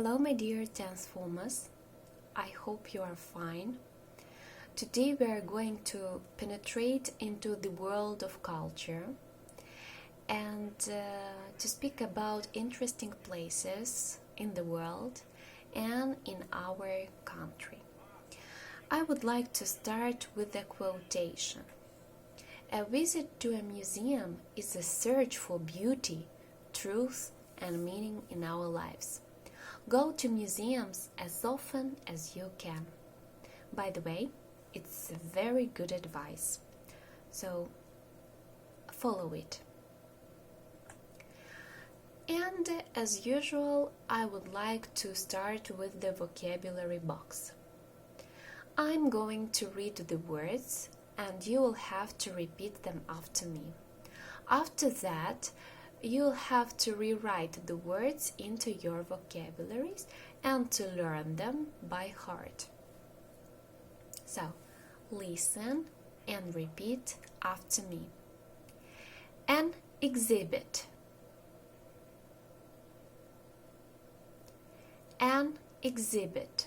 Hello my dear Transformers, I hope you are fine. Today we are going to penetrate into the world of culture and to speak about interesting places in the world and in our country. I would like to start with a quotation. A visit to a museum is a search for beauty, truth and meaning in our lives. Go to museums as often as you can. By the way, it's a very good advice, so follow it. And as usual, I would like to start with the vocabulary box. I'm going to read the words and you will have to repeat them after me. After that, you'll have to rewrite the words into your vocabularies and to learn them by heart. So, listen and repeat after me. An exhibit. An exhibit.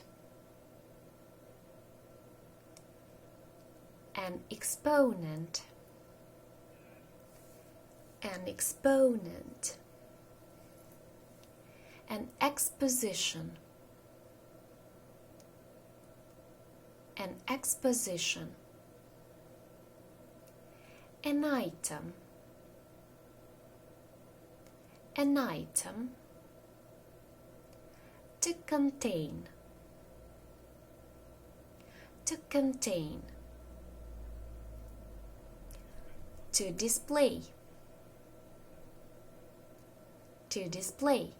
An exponent. An exponent. An exposition. An exposition. An item. An item. To contain. To contain. To display. To display.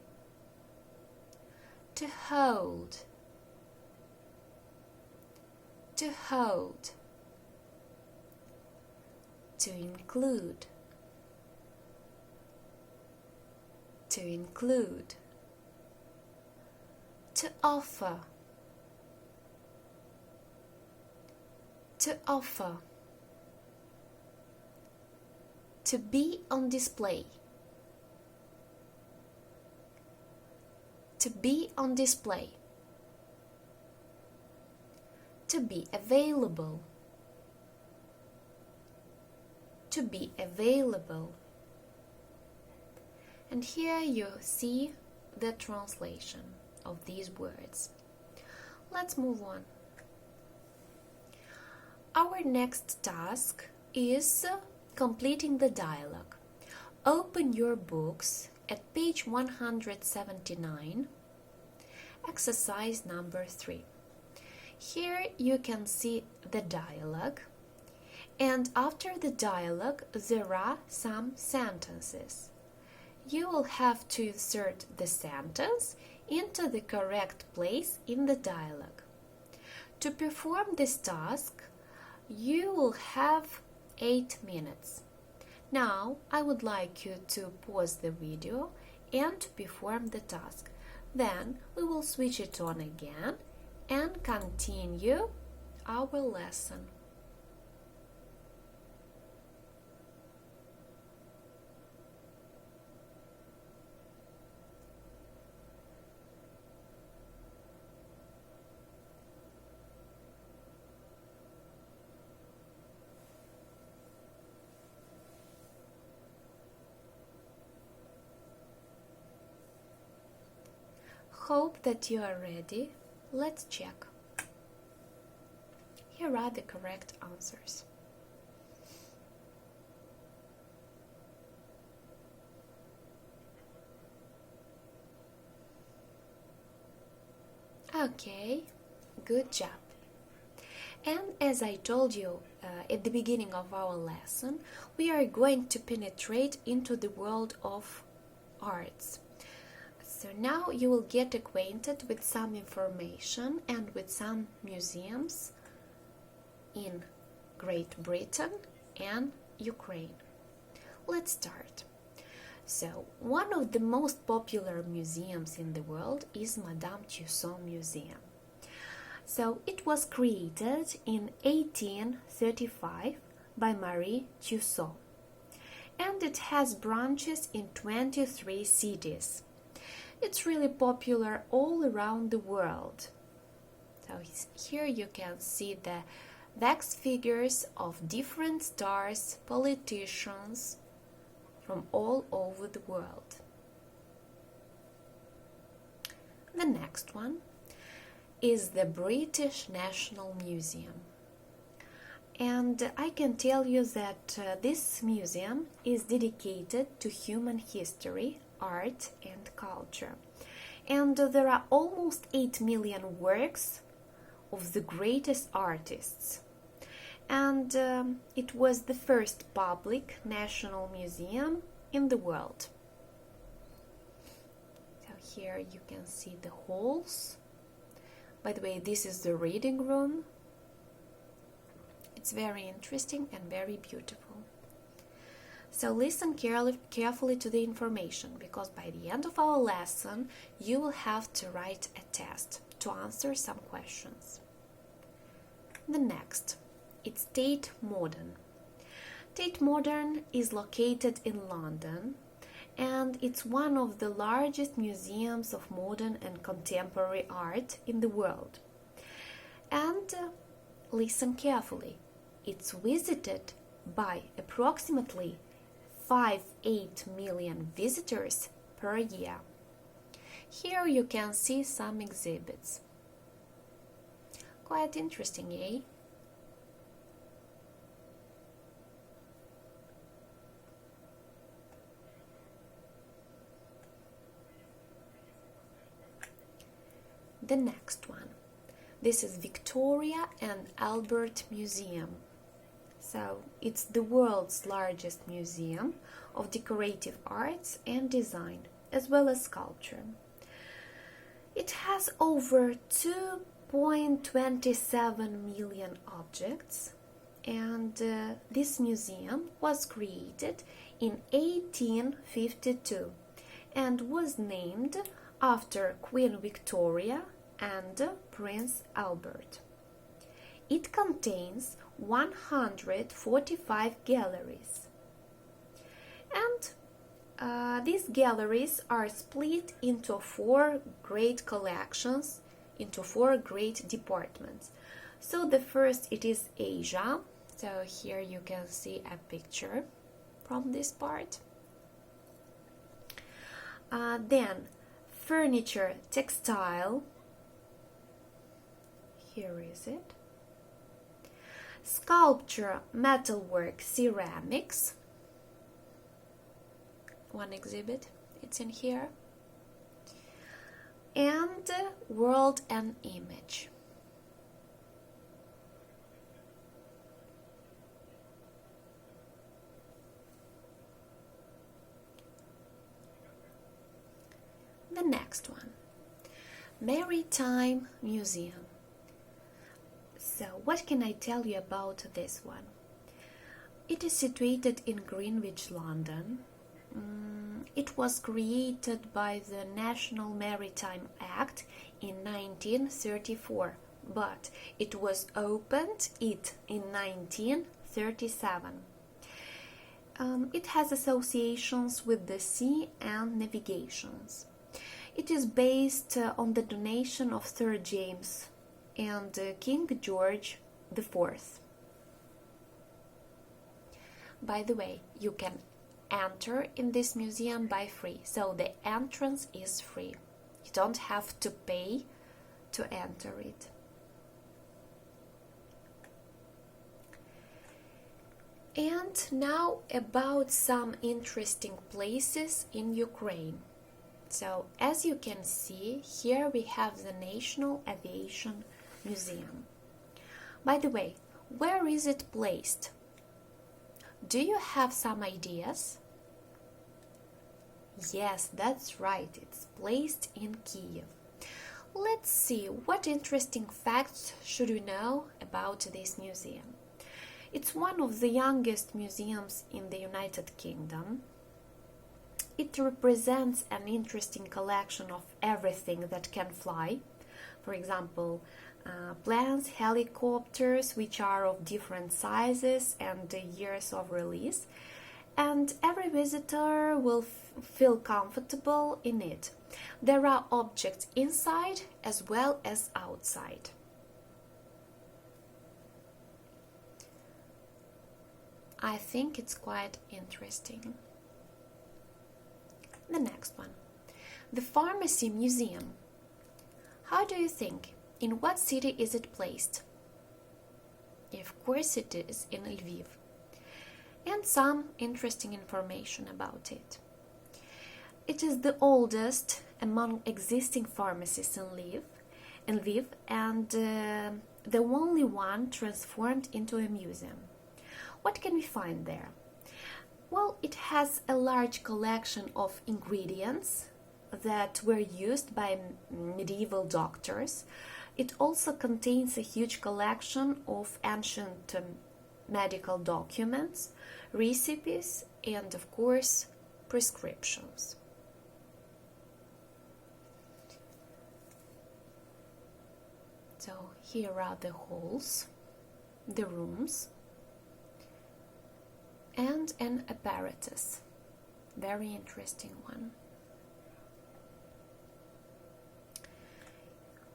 To hold. To hold. To include. To include. To offer. To offer. To be on display. To be on display. To be available. To be available. And here you see the translation of these words. Let's move on. Our next task is completing the dialogue. Open your books at page 179, exercise number 3. Here you can see the dialogue, and after the dialogue there are some sentences. You will have to insert the sentence into the correct place in the dialogue. To perform this task, you will have 8 minutes. Now, I would like you to pause the video and to perform the task. Then, we will switch it on again and continue our lesson. Hope that you are ready. Let's check. Here are the correct answers. Okay, good job. And as I told you at the beginning of our lesson, we are going to penetrate into the world of arts. So now you will get acquainted with some information and with some museums in Great Britain and Ukraine. Let's start. So, one of the most popular museums in the world is Madame Tussauds Museum. So, it was created in 1835 by Marie Tussauds, and it has branches in 23 cities. It's really popular all around the world. So here you can see the wax figures of different stars, politicians from all over the world. The next one is the British National Museum. And I can tell you that this museum is dedicated to human history, art and culture. And there are almost 8 million works of the greatest artists. And it was the first public national museum in the world. So here you can see the halls. By the way, this is the reading room. It's very interesting and very beautiful. So listen carefully to the information, because by the end of our lesson you will have to write a test to answer some questions. The next, it's Tate Modern. Tate Modern is located in London, and it's one of the largest museums of modern and contemporary art in the world. And listen carefully. It's visited by approximately 5-8 million visitors per year. Here you can see some exhibits. Quite interesting, eh? The next one. This is Victoria and Albert Museum. So it's the world's largest museum of decorative arts and design, as well as sculpture. It has over 2.27 million objects, and this museum was created in 1852 and was named after Queen Victoria and Prince Albert. It contains 145 galleries, and these galleries are split into 4 great collections, into 4 great departments. So the first, it is Asia. So here you can see a picture from this part. Then furniture, textile. Here is it. Sculpture, metalwork, ceramics. One exhibit, it's in here. And world and image. The next one, Maritime Museum. So what can I tell you about this one? It is situated in Greenwich, London. It was created by the National Maritime Act in 1934, but it was opened in 1937. It has associations with the sea and navigations. It is based on the donation of Sir James and King George IV. By the way, you can enter in this museum by free, so the entrance is free. You don't have to pay to enter it. And now about some interesting places in Ukraine. So as you can see, here we have the National Aviation Museum. By the way, where is it placed? Do you have some ideas? Yes, that's right, it's placed in Kyiv. Let's see, what interesting facts should you know about this museum? It's one of the youngest museums in the United Kingdom. It represents an interesting collection of everything that can fly. For example, planes, helicopters, which are of different sizes and years of release. And every visitor will feel comfortable in it. There are objects inside as well as outside. I think it's quite interesting. The next one. The Pharmacy Museum. How do you think? In what city is it placed? Of course it is in Lviv. And some interesting information about it. It is the oldest among existing pharmacies in Lviv, and the only one transformed into a museum. What can we find there? Well, it has a large collection of ingredients that were used by medieval doctors. It also contains a huge collection of ancient medical documents, recipes, and of course, prescriptions. So here are the halls, the rooms, and an apparatus. Very interesting one.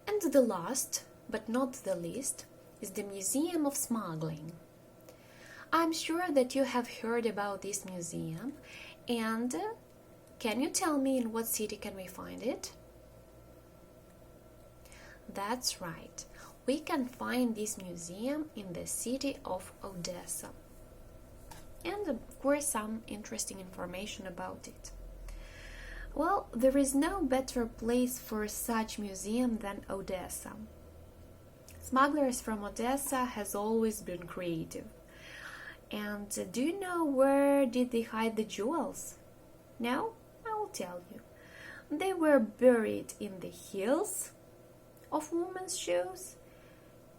And the last, but not the least, is the Museum of Smuggling. I'm sure that you have heard about this museum, and can you tell me in what city can we find it? That's right, we can find this museum in the city of Odessa. And of course some interesting information about it. Well, there is no better place for such museum than Odessa. Smugglers from Odessa has always been creative. And do you know where did they hide the jewels? No? I will tell you. They were buried in the heels of women's shoes,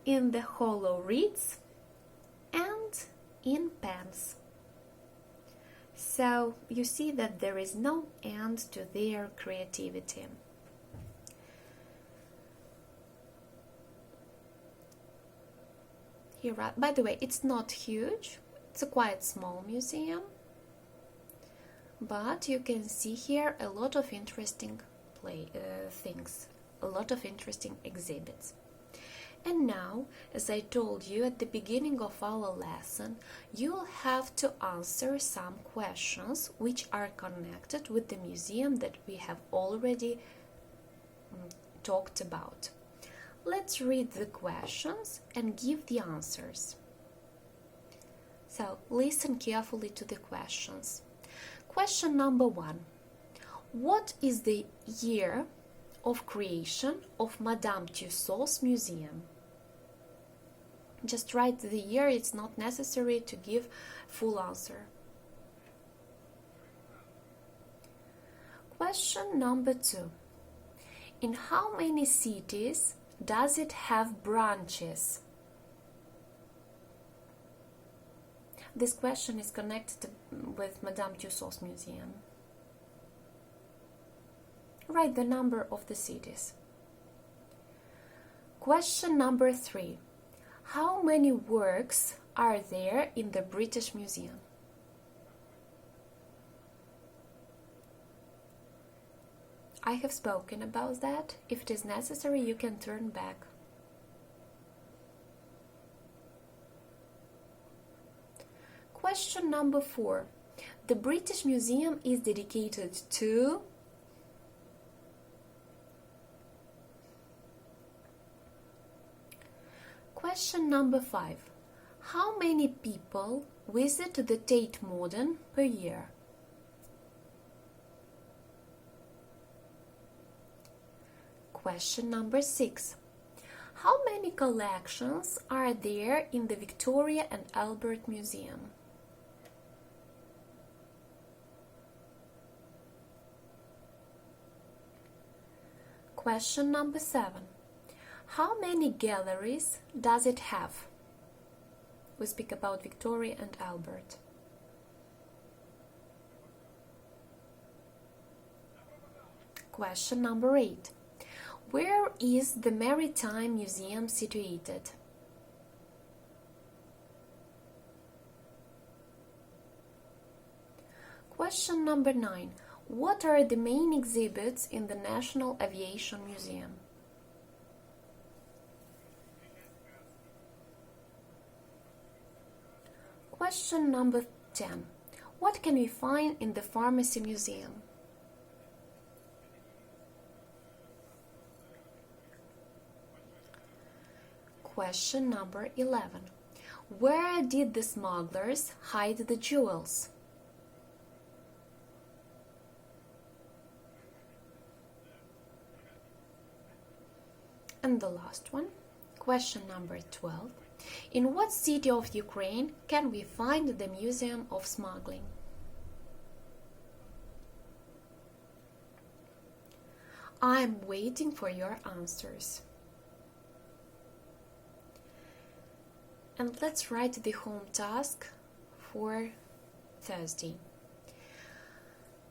in the hollow reeds, and in pants. So you see that there is no end to their creativity. Here, by the way, it's not huge. It's a quite small museum, but you can see here a lot of interesting things, a lot of interesting exhibits. And now, as I told you at the beginning of our lesson, you'll have to answer some questions which are connected with the museum that we have already talked about. Let's read the questions and give the answers. So, listen carefully to the questions. Question number 1. What is the year of creation of Madame Tussauds Museum? Just write the year, it's not necessary to give full answer. Question number 2. In how many cities does it have branches? This question is connected with Madame Tussauds Museum. Write the number of the cities. Question number 3. How many works are there in the British Museum? I have spoken about that. If it is necessary, you can turn back. Question number 4. The British Museum is dedicated to... Question number 5. How many people visit the Tate Modern per year? Question number 6. How many collections are there in the Victoria and Albert Museum? Question number 7. How many galleries does it have? We speak about Victoria and Albert. Question number 8. Where is the Maritime Museum situated? Question number 9. What are the main exhibits in the National Aviation Museum? Question number 10. What can we find in the Pharmacy Museum? Question number 11. Where did the smugglers hide the jewels? And the last one, question number 12. In what city of Ukraine can we find the Museum of Smuggling? I'm waiting for your answers. And let's write the home task for Thursday.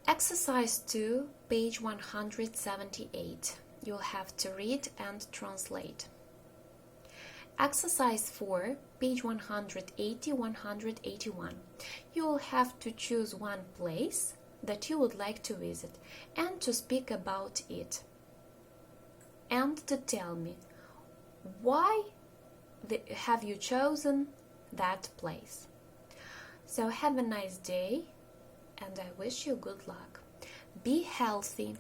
Exercise 2, page 178. You'll have to read and translate. Exercise 4, page 180-181. You will have to choose one place that you would like to visit and to speak about it. And to tell me why have you chosen that place. So have a nice day and I wish you good luck. Be healthy.